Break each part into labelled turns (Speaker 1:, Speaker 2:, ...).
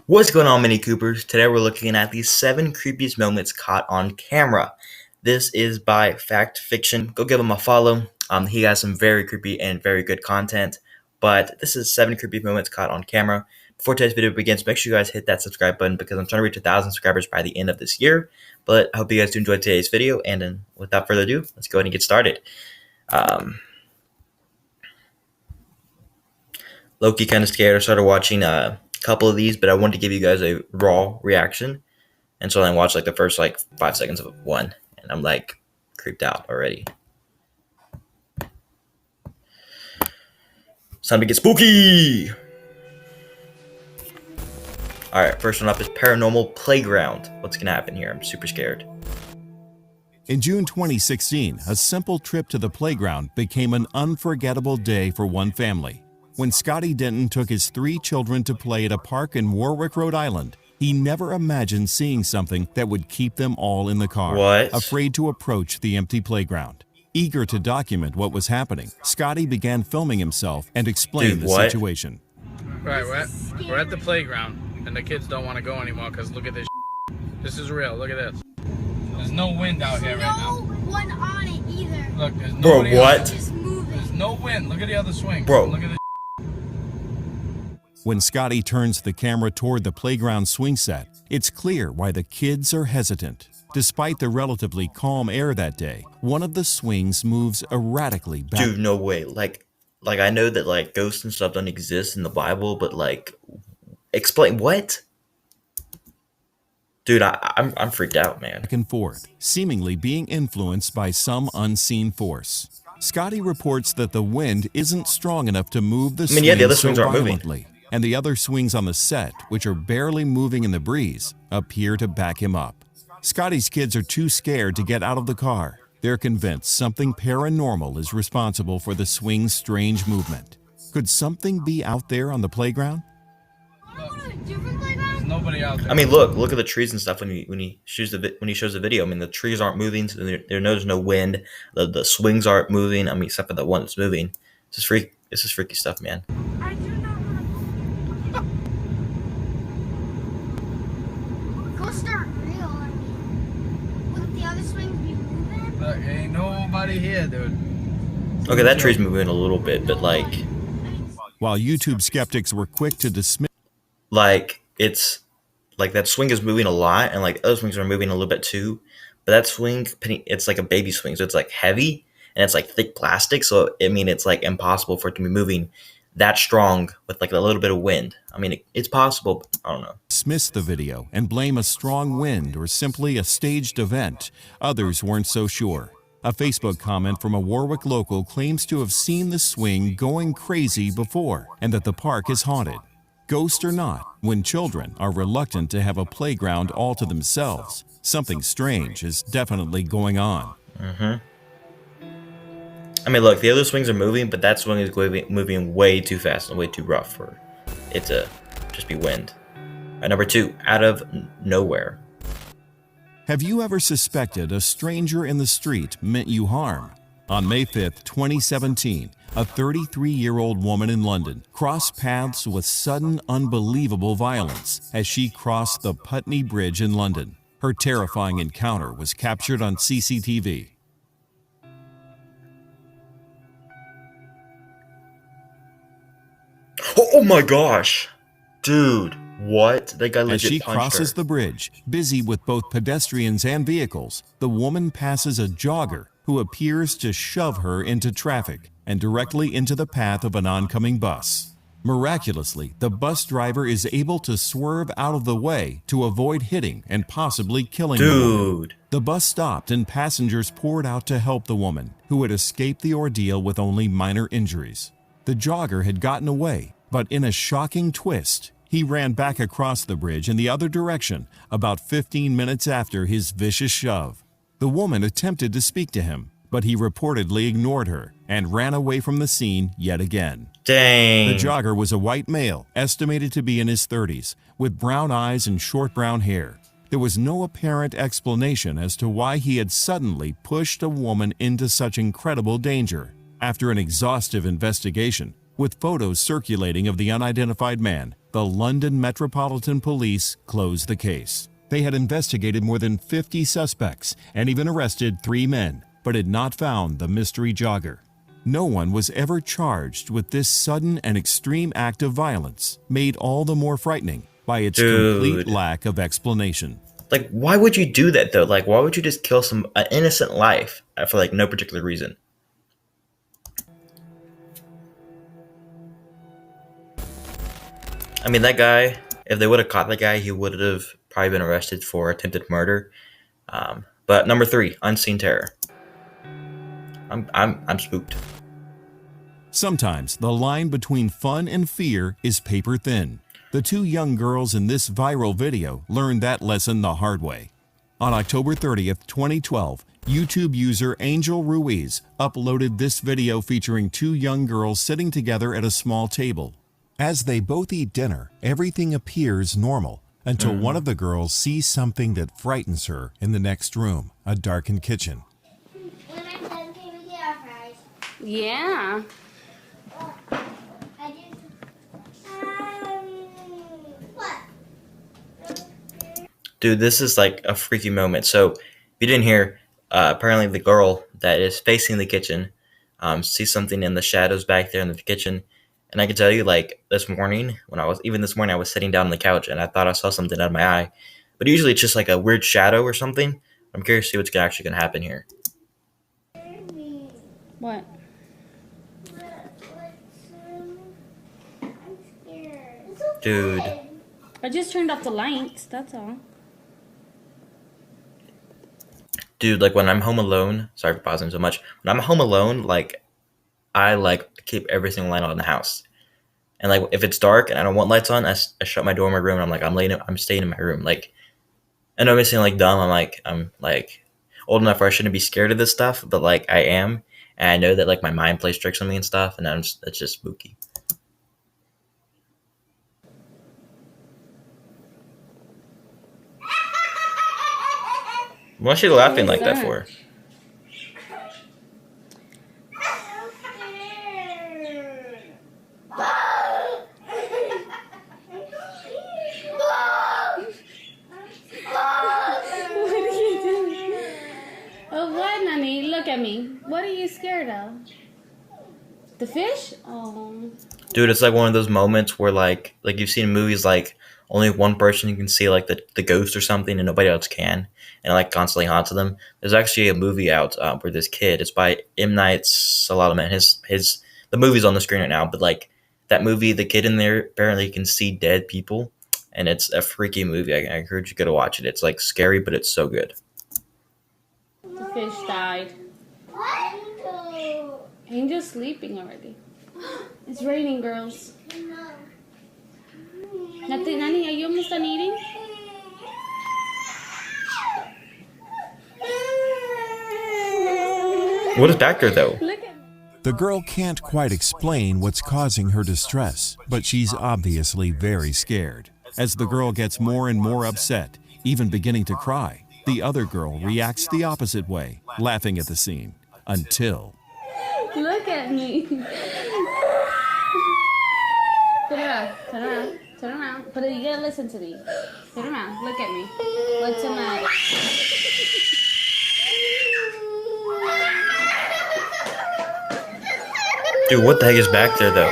Speaker 1: What's going on, Mini Coopers? Today we're looking at the 7 creepiest moments caught on camera. This is by Fact Fiction. Go give him a follow. He has some very creepy and very good content. But this is 7 creepy moments caught on camera. Before today's video begins, make sure you guys hit that subscribe button because I'm trying to reach 1,000 subscribers by the end of this year. But I hope you guys do enjoy today's video. And then without further ado, let's go ahead and get started. Low-key kind of scared. I started watching couple of these, but I wanted to give you guys a raw reaction, and so I watched like the first 5 seconds of one, and I'm like creeped out already. It's time to get spooky. All right, first one up is Paranormal Playground. What's gonna happen here? I'm super scared.
Speaker 2: In June 2016, a simple trip to the playground became an unforgettable day for one family. When Scotty Denton took his 3 children to play at a park in Warwick, Rhode Island, he never imagined seeing something that would keep them all in the car, afraid to approach the empty playground. Eager to document what was happening, Scotty began filming himself and explained the situation.
Speaker 3: Right, we're at the playground, and the kids don't want to go anymore because look at this. This is real. Look at this. There's no wind out here right now.
Speaker 4: No one on it either.
Speaker 3: Look, there's nobody.
Speaker 1: Bro, what?
Speaker 3: There's no wind. Look at the other swing.
Speaker 1: Bro.
Speaker 3: Look at this.
Speaker 2: When Scotty turns the camera toward the playground swing set, it's clear why the kids are hesitant. Despite the relatively calm air that day, one of the swings moves erratically back.
Speaker 1: Dude, no way. Like I know that ghosts and stuff don't exist in the Bible, but explain what? Dude, I'm freaked out, man.
Speaker 2: Back and forth, seemingly being influenced by some unseen force. Scotty reports that the wind isn't strong enough to move the swing
Speaker 1: the other swings
Speaker 2: so
Speaker 1: aren't
Speaker 2: violently.
Speaker 1: moving.
Speaker 2: And the other swings on the set, which are barely moving in the breeze, appear to back him up. Scotty's kids are too scared to get out of the car. They're convinced something paranormal is responsible for the swing's strange movement. Could something be out there on the playground?
Speaker 3: There's nobody out there.
Speaker 1: I mean, look at the trees and stuff when he shows the video. I mean, the trees aren't moving, so there's no wind. The swings aren't moving. I mean, except for the one that's moving. This is freaky stuff, man.
Speaker 4: I do not want to. Ghosts aren't real. I mean, wouldn't the other swings be moving?
Speaker 3: Look, ain't nobody here, dude.
Speaker 1: Okay, that tree's moving a little bit, but
Speaker 2: While YouTube skeptics were quick to dismiss
Speaker 1: it's that swing is moving a lot, and other swings are moving a little bit too. But that swing, it's like a baby swing, so it's heavy and it's thick plastic. So I mean, it's impossible for it to be moving that strong with a little bit of wind. I mean, it's possible, but I don't know.
Speaker 2: Dismiss the video and blame a strong wind or simply a staged event. Others weren't so sure. A Facebook comment from a Warwick local claims to have seen the swing going crazy before and that the park is haunted. Ghost or not, when children are reluctant to have a playground all to themselves, something strange is definitely going on.
Speaker 1: I mean, look, the other swings are moving, but that swing is moving way too fast and way too rough for it to just be wind. Number 2, out of nowhere.
Speaker 2: Have you ever suspected a stranger in the street meant you harm? On May 5th, 2017, a 33-year-old woman in London crossed paths with sudden, unbelievable violence as she crossed the Putney Bridge in London. Her terrifying encounter was captured on CCTV.
Speaker 1: Oh my gosh, dude, what? That guy legit
Speaker 2: As she
Speaker 1: punched
Speaker 2: crosses
Speaker 1: her.
Speaker 2: the bridge, busy with both pedestrians and vehicles, the woman passes a jogger who appears to shove her into traffic and directly into the path of an oncoming bus. Miraculously, the bus driver is able to swerve out of the way to avoid hitting and possibly killing the woman. The bus stopped and passengers poured out to help the woman, who had escaped the ordeal with only minor injuries. The jogger had gotten away, but in a shocking twist, he ran back across the bridge in the other direction about 15 minutes after his vicious shove. The woman attempted to speak to him, but he reportedly ignored her and ran away from the scene yet again.
Speaker 1: Dang.
Speaker 2: The jogger was a white male, estimated to be in his 30s, with brown eyes and short brown hair. There was no apparent explanation as to why he had suddenly pushed a woman into such incredible danger. After an exhaustive investigation, with photos circulating of the unidentified man, The London Metropolitan Police closed the case. They had investigated more than 50 suspects and even arrested 3 men, but had not found the mystery jogger. No one was ever charged with this sudden and extreme act of violence, made all the more frightening by its complete lack of explanation.
Speaker 1: Like, why would you do that, though? Like, why would you just kill an innocent life for, like, no particular reason? I mean, that guy, if they would have caught that guy, he would have probably been arrested for attempted murder. But number 3, unseen terror. I'm spooked.
Speaker 2: Sometimes the line between fun and fear is paper thin. The 2 young girls in this viral video learned that lesson the hard way. On October 30th, 2012, YouTube user Angel Ruiz uploaded this video featuring 2 young girls sitting together at a small table. As they both eat dinner, everything appears normal until one of the girls sees something that frightens her in the next room, a darkened kitchen.
Speaker 4: When I'm done, can we get our fries?
Speaker 5: Yeah.
Speaker 4: I just... what?
Speaker 1: Dude, this is like a freaky moment. So, if you didn't hear, apparently the girl that is facing the kitchen sees something in the shadows back there in the kitchen. And I can tell you, like, this morning, I was sitting down on the couch and I thought I saw something out of my eye. But usually it's just like a weird shadow or something. I'm curious to see what's actually going to happen here.
Speaker 5: What?
Speaker 4: I'm scared.
Speaker 1: Dude.
Speaker 5: I just turned off the lights, that's all.
Speaker 1: Dude, like, when I'm home alone, sorry for pausing so much. When I'm home alone, like, I, like, keep every single light on in the house. And, like, if it's dark and I don't want lights on, I shut my door in my room and I'm like, I'm staying in my room. Like, I know I'm saying, like, dumb. I'm old enough where I shouldn't be scared of this stuff, but, like, I am. And I know that, like, my mind plays tricks on me and stuff, and it's just spooky. What's she laughing like that for?
Speaker 5: Oh, what, Nani? Look at me. What are you scared of? The fish? Oh.
Speaker 1: Dude, it's like one of those moments where, like you've seen in movies, like, only one person can see, like, the ghost or something and nobody else can, and it, like, constantly haunts them. There's actually a movie out where this kid, it's by M. Night Shyamalan. The movie's on the screen right now, but, like, that movie, the kid in there apparently can see dead people, and it's a freaky movie. I encourage you to go watch it. It's, like, scary, but it's so good.
Speaker 5: The fish died.
Speaker 4: What?
Speaker 5: Angel's sleeping already. It's raining, girls. Nothing, Nani, are you almost done eating?
Speaker 1: What is back there, though?
Speaker 5: Look at me.
Speaker 2: The girl can't quite explain what's causing her distress, but she's obviously very scared. As the girl gets more and more upset, even beginning to cry, the other girl reacts the opposite way, laughing at the scene, until...
Speaker 5: Look at me. Turn around, turn around, turn around. But you gotta listen to me. Turn around, look at me. What's the matter?
Speaker 1: Dude, what the heck is back there, though?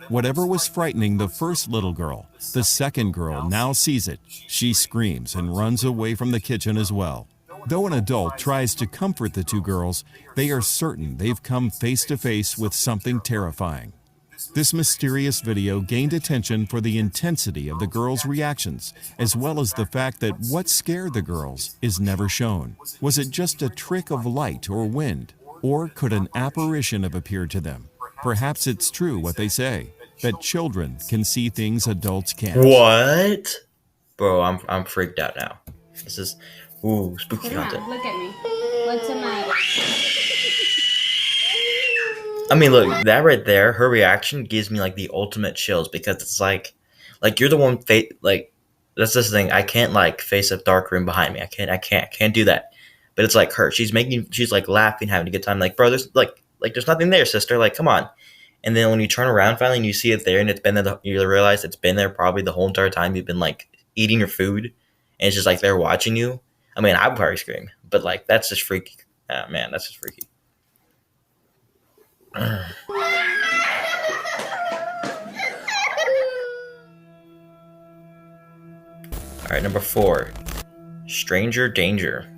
Speaker 2: Whatever was frightening the first little girl, the second girl now sees it. She screams and runs away from the kitchen as well. Though an adult tries to comfort the 2 girls, they are certain they've come face to face with something terrifying. This mysterious video gained attention for the intensity of the girls' reactions, as well as the fact that what scared the girls is never shown. Was it just a trick of light or wind? Or could an apparition have appeared to them? Perhaps it's true what they say, that children can see things adults can't.
Speaker 1: What? Bro, I'm freaked out now. This is spooky
Speaker 5: Turn
Speaker 1: content.
Speaker 5: around, look at me. What's the matter?
Speaker 1: I mean, look, that right there, her reaction gives me, like, the ultimate chills, because it's like you're the one like, that's this thing. I can't, like, face a dark room behind me. I can't do that. but it's like her. She's like laughing, having a good time. Like, bro, there's nothing there, sister. Like, come on. And then when you turn around finally and you see it there, and it's been there, you realize it's been there probably the whole entire time you've been like eating your food, and it's just like they're watching you. I mean, I'd probably scream, but like that's just freaky. Man, that's just freaky. All right, number 4, stranger danger.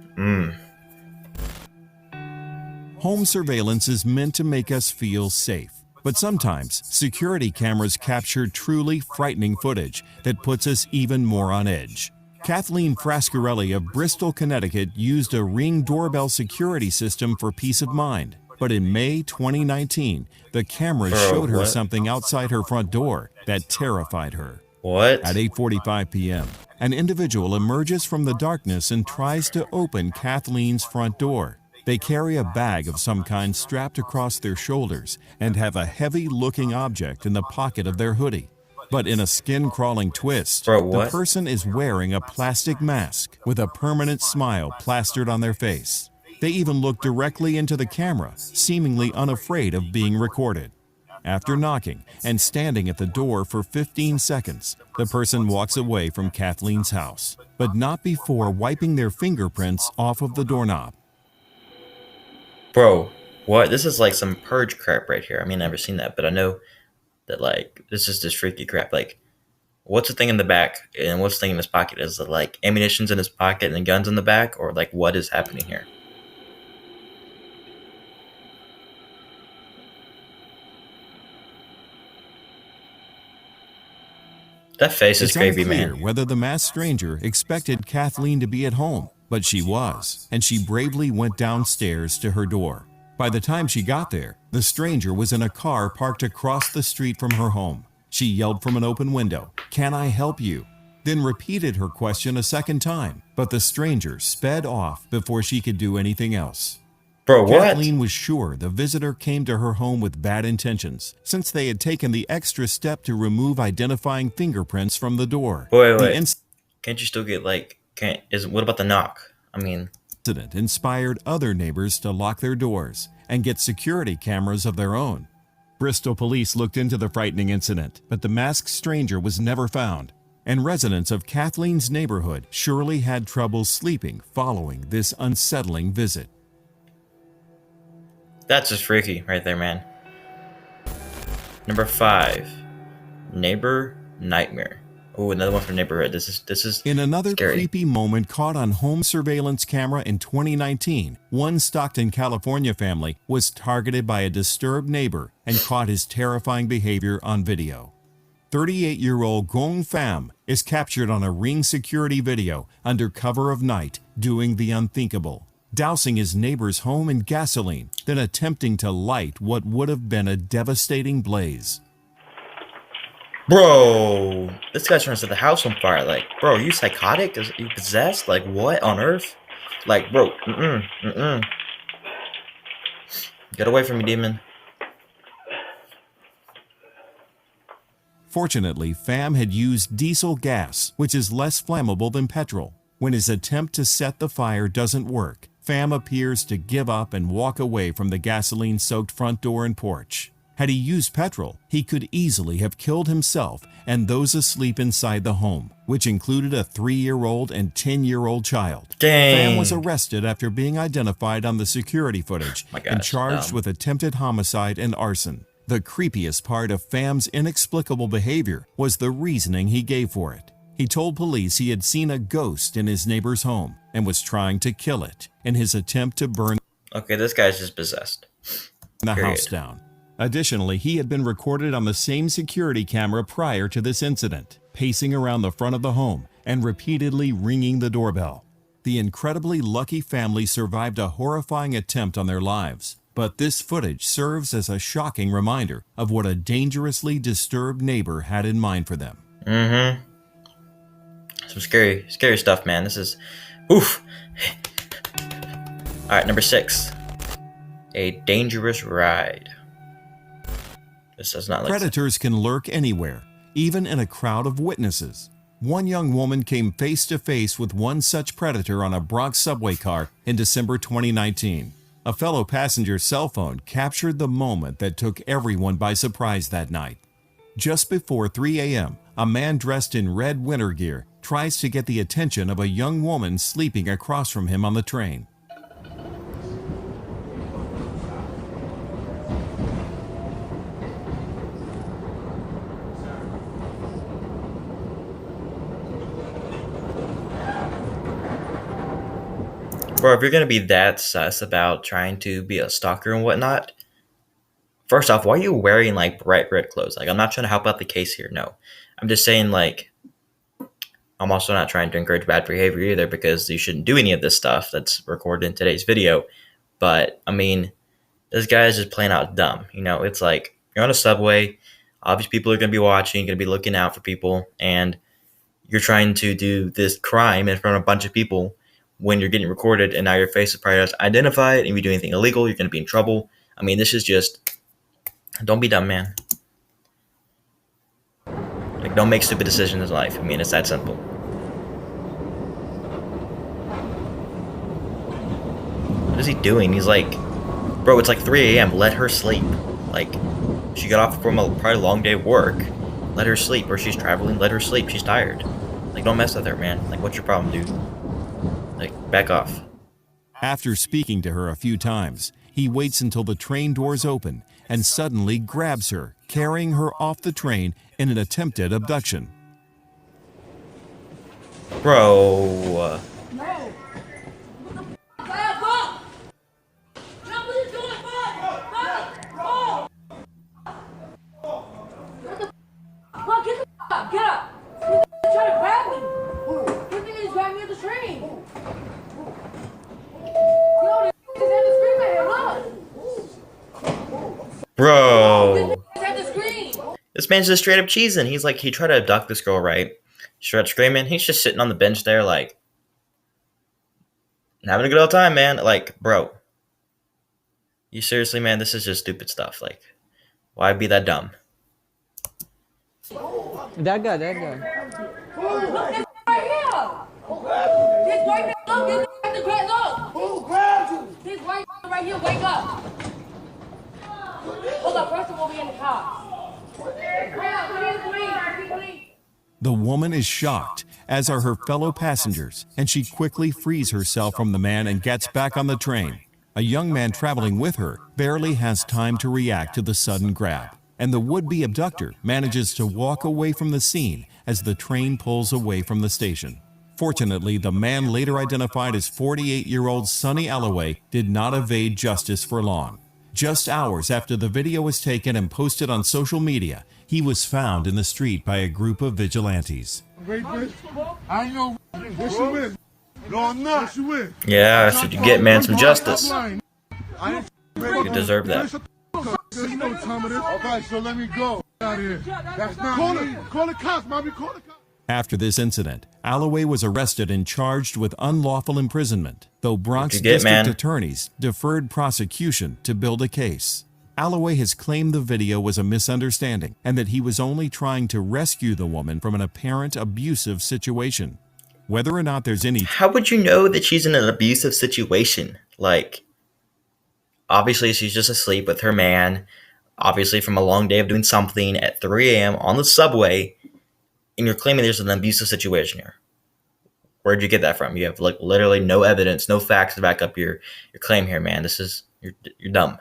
Speaker 2: Home surveillance is meant to make us feel safe. But sometimes, security cameras capture truly frightening footage that puts us even more on edge. Kathleen Frascarelli of Bristol, Connecticut used a Ring doorbell security system for peace of mind. But in May 2019, the camera showed her something outside her front door that terrified her.
Speaker 1: What?
Speaker 2: At 8:45 p.m., an individual emerges from the darkness and tries to open Kathleen's front door. They carry a bag of some kind strapped across their shoulders and have a heavy-looking object in the pocket of their hoodie. But in a skin-crawling twist, the person is wearing a plastic mask with a permanent smile plastered on their face. They even look directly into the camera, seemingly unafraid of being recorded. After knocking and standing at the door for 15 seconds, the person walks away from Kathleen's house, but not before wiping their fingerprints off of the doorknob.
Speaker 1: Bro, what? This is like some Purge crap right here. I mean, I've never seen that, but I know that like this is just freaky crap. Like, what's the thing in the back and what's the thing in his pocket? Is it like ammunition's in his pocket and guns in the back, or like what is happening here? That face is creepy, man.
Speaker 2: It's unclear whether the masked stranger expected Kathleen to be at home, but she was, and she bravely went downstairs to her door. By the time she got there, the stranger was in a car parked across the street from her home. She yelled from an open window, "Can I help you?" Then repeated her question a second time, but the stranger sped off before she could do anything else.
Speaker 1: Bro, what?
Speaker 2: Kathleen was sure the visitor came to her home with bad intentions, since they had taken the extra step to remove identifying fingerprints from the door.
Speaker 1: Wait. Can't you still get like? What about the knock? I mean,
Speaker 2: the incident inspired other neighbors to lock their doors and get security cameras of their own. Bristol police looked into the frightening incident, but the masked stranger was never found, and residents of Kathleen's neighborhood surely had trouble sleeping following this unsettling visit.
Speaker 1: That's just freaky right there, man. Number 5, neighbor nightmare. Oh, another one from neighborhood. This is
Speaker 2: in another
Speaker 1: scary.
Speaker 2: Creepy moment caught on home surveillance camera in 2019. One Stockton, California family was targeted by a disturbed neighbor and caught his terrifying behavior on video. 38-year-old Gong Pham is captured on a Ring security video under cover of night doing the unthinkable, dousing his neighbor's home in gasoline, then attempting to light what would have been a devastating blaze.
Speaker 1: Bro, this guy's trying to set the house on fire. Like, bro, are you psychotic? Are you possessed? Like, what on earth? Like, bro, Get away from me, demon.
Speaker 2: Fortunately, Pham had used diesel gas, which is less flammable than petrol. When his attempt to set the fire doesn't work, Pham appears to give up and walk away from the gasoline-soaked front door and porch. Had he used petrol, he could easily have killed himself and those asleep inside the home, which included a 3-year-old and 10-year-old child.
Speaker 1: Dang.
Speaker 2: Pham was arrested after being identified on the security footage and charged with attempted homicide and arson. The creepiest part of Pham's inexplicable behavior was the reasoning he gave for it. He told police he had seen a ghost in his neighbor's home and was trying to kill it in his attempt to burn
Speaker 1: this guy's just possessed.
Speaker 2: the house down. Additionally, he had been recorded on the same security camera prior to this incident, pacing around the front of the home and repeatedly ringing the doorbell. The incredibly lucky family survived a horrifying attempt on their lives, but this footage serves as a shocking reminder of what a dangerously disturbed neighbor had in mind for them.
Speaker 1: Some scary stuff, man. This is, oof. All right, number 6, a dangerous ride. This does not look.
Speaker 2: Predators can lurk anywhere, even in a crowd of witnesses. One young woman came face to face with one such predator on a Bronx subway car in December 2019. A fellow passenger's cell phone captured the moment that took everyone by surprise that night. Just before 3 a.m., a man dressed in red winter gear tries to get the attention of a young woman sleeping across from him on the train.
Speaker 1: Bro, if you're gonna be that sus about trying to be a stalker and whatnot, first off, why are you wearing like bright red clothes? Like, I'm not trying to help out the case here. No, I'm just saying like, I'm also not trying to encourage bad behavior either, because you shouldn't do any of this stuff that's recorded in today's video. But I mean, this guy is just plain out dumb. You know, it's like you're on a subway. Obviously, people are gonna be watching, gonna be looking out for people, and you're trying to do this crime in front of a bunch of people when you're getting recorded, and now your face is probably identified, and if you do anything illegal, you're going to be in trouble. I mean, this is just, don't be dumb, man. Like, don't make stupid decisions in life. I mean, it's that simple. What is he doing? He's like, bro, it's like 3 a.m. Let her sleep. Like, she got off from a probably long day of work. Let her sleep. Or she's traveling, let her sleep. She's tired. Like, don't mess with her, man. Like, what's your problem, dude? Like, back off.
Speaker 2: After speaking to her a few times, he waits until the train doors open and suddenly grabs her, carrying her off the train in an attempted abduction.
Speaker 1: Bro.
Speaker 6: Get up! He's trying to grab me! You think he's grabbing me at the train? Yo, this had the screen right here, look!
Speaker 1: Bro.
Speaker 6: This had the screen!
Speaker 1: This man's just straight up cheesing. He's like, he tried to abduct this girl, right? She started screaming. He's just sitting on the bench there, like, having a good old time, man. Like, bro. You seriously, man? This is just stupid stuff. Like, why be that dumb?
Speaker 7: That guy.
Speaker 6: Look, this right here! This right here, look! This at the grab, look! Who grabbed you? This right here, wake up! Hold up, first of all, we in the car.
Speaker 2: The woman is shocked, as are her fellow passengers, and she quickly frees herself from the man and gets back on the train. A young man traveling with her barely has time to react to the sudden grab, and the would-be abductor manages to walk away from the scene as the train pulls away from the station. Fortunately, the man later identified as 48-year-old Sonny Alloway did not evade justice for long. Just hours after the video was taken and posted on social media, he was found in the street by a group of vigilantes.
Speaker 8: I know where she is. No, I'm not. Where she is.
Speaker 1: Yeah, that's what you get, man. Some justice. You deserve that.
Speaker 8: Okay, so let me go. Out here. That's not call the cops, mommy. Call the cops.
Speaker 2: After this incident, Alloway was arrested and charged with unlawful imprisonment, though Bronx
Speaker 1: What you get,
Speaker 2: district
Speaker 1: man?
Speaker 2: attorneys deferred prosecution to build a case. Alloway has claimed the video was a misunderstanding and that he was only trying to rescue the woman from an apparent abusive situation. Whether or not there's any
Speaker 1: How would you know that she's in an abusive situation? Like, obviously she's just asleep with her man, obviously from a long day of doing something at 3 a.m. on the subway, and you're claiming there's an abusive situation here. Where'd you get that from? You have like literally no evidence, no facts to back up your claim here, man. This is, you're dumb.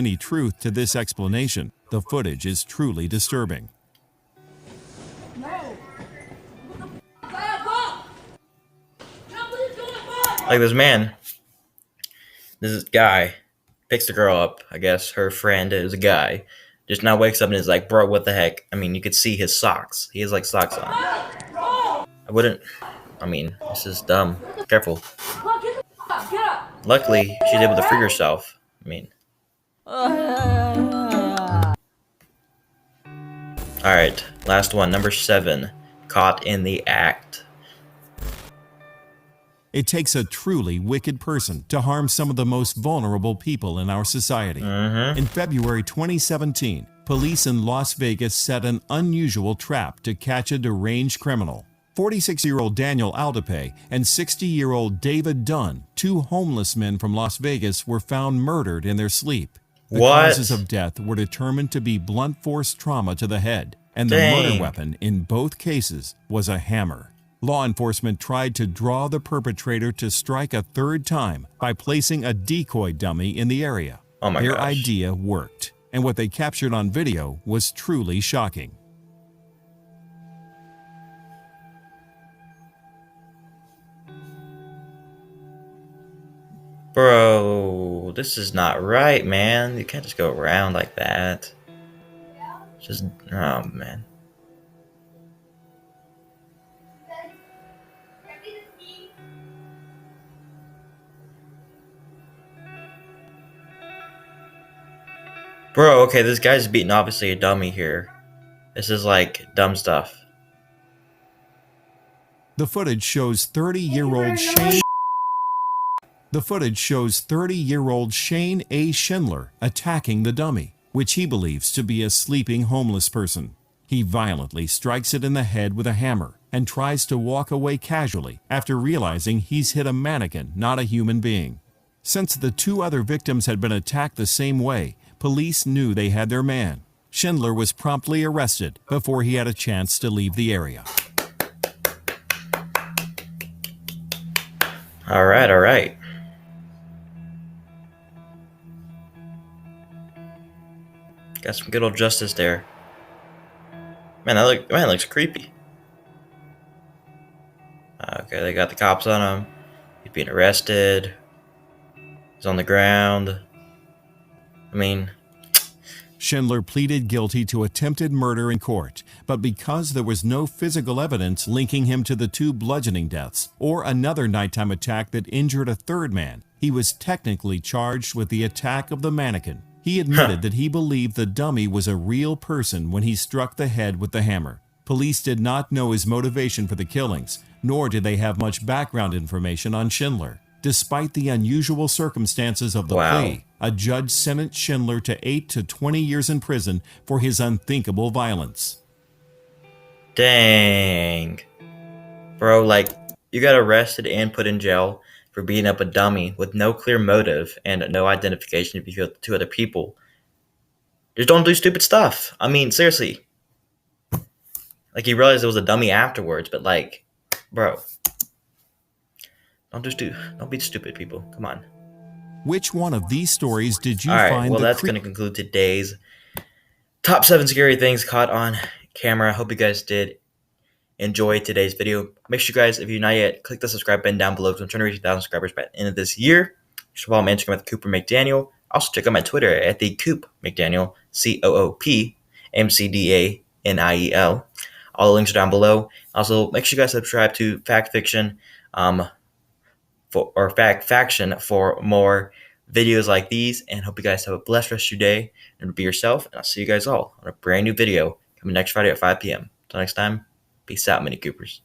Speaker 2: any truth to this explanation, the footage is truly disturbing.
Speaker 1: Like this guy picks the girl up, I guess her friend is a guy, just now wakes up and is like, bro, what the heck? I mean, you could see his socks. He has like socks on. This is dumb. Careful. Luckily, she's able to free herself. Alright, last one, number 7. Caught in the act.
Speaker 2: It takes a truly wicked person to harm some of the most vulnerable people in our society. In February 2017, police in Las Vegas set an unusual trap to catch a deranged criminal. 46-year-old Daniel Aldape and 60-year-old David Dunn, two homeless men from Las Vegas, were found murdered in their sleep. The causes of death were determined to be blunt force trauma to the head, and the murder weapon in both cases was a hammer. Law enforcement tried to draw the perpetrator to strike a third time by placing a decoy dummy in the area. Their idea worked, and what they captured on video was truly shocking.
Speaker 1: Bro, this is not right, man. You can't just go around like that. Just, oh, man. Bro, okay, this guy's beating obviously a dummy here. This is like dumb stuff.
Speaker 2: The footage shows 30-year-old Shane. The footage shows 30-year-old Shane A. Schindler attacking the dummy, which he believes to be a sleeping homeless person. He violently strikes it in the head with a hammer and tries to walk away casually after realizing he's hit a mannequin, not a human being. Since the two other victims had been attacked the same way, police knew they had their man. Schindler was promptly arrested before he had a chance to leave the area.
Speaker 1: All right. Got some good old justice there. Man, that looks creepy. Okay, they got the cops on him. He's being arrested. He's on the ground. I mean,
Speaker 2: Schindler pleaded guilty to attempted murder in court, but because there was no physical evidence linking him to the two bludgeoning deaths or another nighttime attack that injured a third man, he was technically charged with the attack of the mannequin. He admitted that he believed the dummy was a real person when he struck the head with the hammer. Police did not know his motivation for the killings, nor did they have much background information on Schindler. Despite the unusual circumstances of the plea, a judge sentenced Schindler to 8 to 20 years in prison for his unthinkable violence.
Speaker 1: Dang. Bro, like, you got arrested and put in jail for beating up a dummy with no clear motive and no identification of you two other people. Just don't do stupid stuff. I mean, seriously. Like, you realized it was a dummy afterwards, but like, bro. Don't be stupid, people. Come on.
Speaker 2: Which one of these stories did you
Speaker 1: find?
Speaker 2: find?
Speaker 1: All right, well, that's going to conclude today's top 7 scary things caught on camera. I hope you guys did enjoy today's video. Make sure you guys, if you're not yet, click the subscribe button down below because I'm trying to reach 1,000 subscribers by the end of this year. You should follow my Instagram at Cooper McDaniel. Also, check out my Twitter at the Coop McDaniel, CoopMcDaniel. All the links are down below. Also, make sure you guys subscribe to Fact Fiction. Fact Faction for more videos like these, and hope you guys have a blessed rest of your day and be yourself, and I'll see you guys all on a brand new video coming next Friday at 5 p.m. Until next time, peace out, Mini Coopers.